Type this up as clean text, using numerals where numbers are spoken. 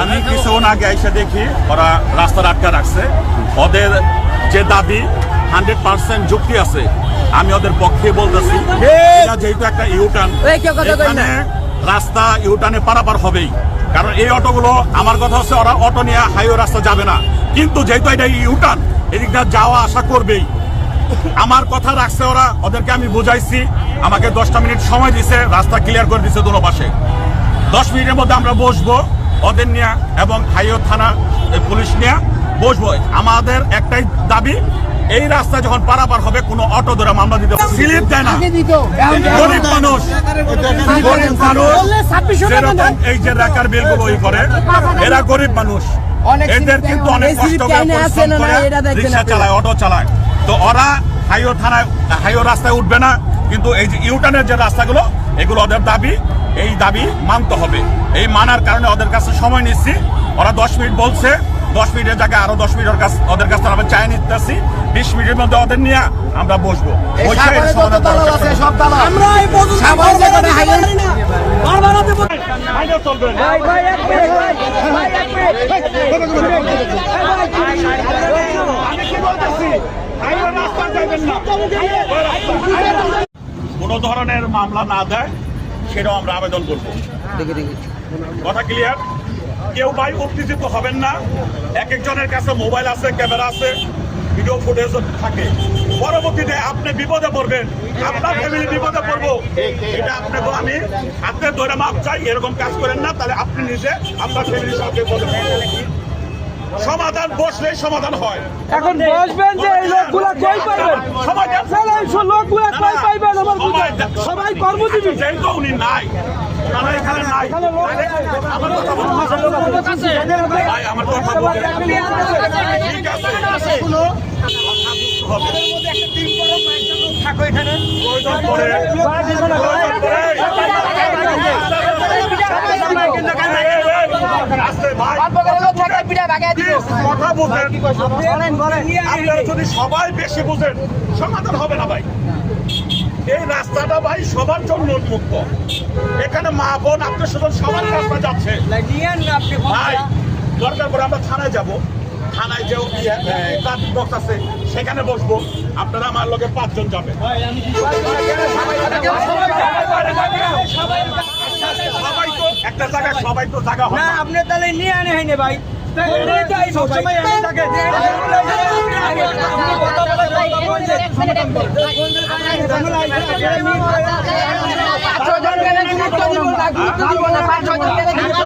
আমি কিছুক্ষণ আগে এসে দেখি ওরা রাস্তার আটকা রাখছে। ওদের যে দাবি 100% যুক্তি আছে, আমি ওদের পক্ষে বলতেছি। যেহেতু একটা ইউটার্ন, এখানে রাস্তা ইউটার্নে পারাপার হবেই, কারণ এই অটোগুলো, আমার কথা হচ্ছে ওরা অটো নিয়ে হাইওয়ে রাস্তা যাবে না, কিন্তু যেহেতু এটা ইউটার্ন, এদিকটা যাওয়া আসা করবেই। আমার কথা রাখছে ওরা, ওদেরকে আমি বুঝাইছি, আমাকে 10টা মিনিট সময় দিছে, রাস্তা ক্লিয়ার করে দিছে দুনো পাশে। 10 মিনিটের মধ্যে আমরা বসবো ওদের নিয়ে এবং হাইওয়ে থানা পুলিশ নিয়ে বসবো। আমাদের একটাই দাবি, এই রাস্তা যখন পারাপার হবে কোনো অটো ধরে মামলা দিতে স্লিপ দেয় না। গরিব মানুষ, যেরকম এই যে রেকার বিলগুলো করে, এরা গরিব মানুষ, এদের কিন্তু অনেক কষ্ট করে রিক্সা চালায়, অটো চালায়। তো ওরা হাইওয়ে রাস্তায় উঠবে না, কিন্তু এই যে ইউটার্নের যে রাস্তাগুলো, এগুলো ওদের দাবি, এই দাবি মানতে হবে। এই মানার কারণে ওদের কাছে সময় নিচ্ছি। ওরা 10 মিনিট বলছে, 10 মিনিটের জায়গায় আরো 10 মিনিট ওদের কাছে আমরা চাই নিতেছি। 20 মিনিটের মধ্যে ওদের নিয়ে আমরা বসবো। কোন ধরনের মামলা না দেয় সেটাও আমরা আবেদন করবো। কথা ক্লিয়ার? কেউ ভাই উত্তেজিত হবেন না। এক একজনের কাছে মোবাইল আছে, ক্যামেরা আছে, ভিডিও ফুটেজ থাকে। পরবর্তীতে আপনি বিপদে পড়বেন, আপনার ফ্যামিলি বিপদে পড়বো, এটা আপনাকে আমি হাতে ধরে মাপ চাই। এরকম কাজ করেন না, তাহলে আপনি নিজে আপনার ফ্যামিলির সাথে বিপদে পড়বেন। সমাধান বসলেই সমাধান হয়। এখন বসবেন যে এই লোকগুলা কই পাইবেন? এই লোকগুলা কই পাইবেন? আমার সবাই কর্মজীবী, যেহেতু উনি নাই, ওনারা এখানে নাই, আমার কথা বলুন। ভাই আমার কথা বলুন, ঠিক আছে, শুনো, হবে থাকো এখানে, প্রয়োজন পড়ে কথা বুঝেন। আপনারা যদি সবাই বেশি বুঝেন, সমাধান হবে না ভাই। এই রাস্তাটা ভাই সবার জন্য উন্মুক্ত। এখানে মা বোন আপনার সাথে সবার রাস্তা যাচ্ছে ভাই। দরকার পরে আমরা থানায় যাব, থানায় যে ট্রাফিক বক্স আছে সেখানে বসবো। আপনারা আমার লোকে 5 জন যাবে। সবাই তো একটা জায়গায়, সবাই তো জায়গা হয় না। আপনি তাহলে নিয়ে আনে হয়নি ভাই। সবাই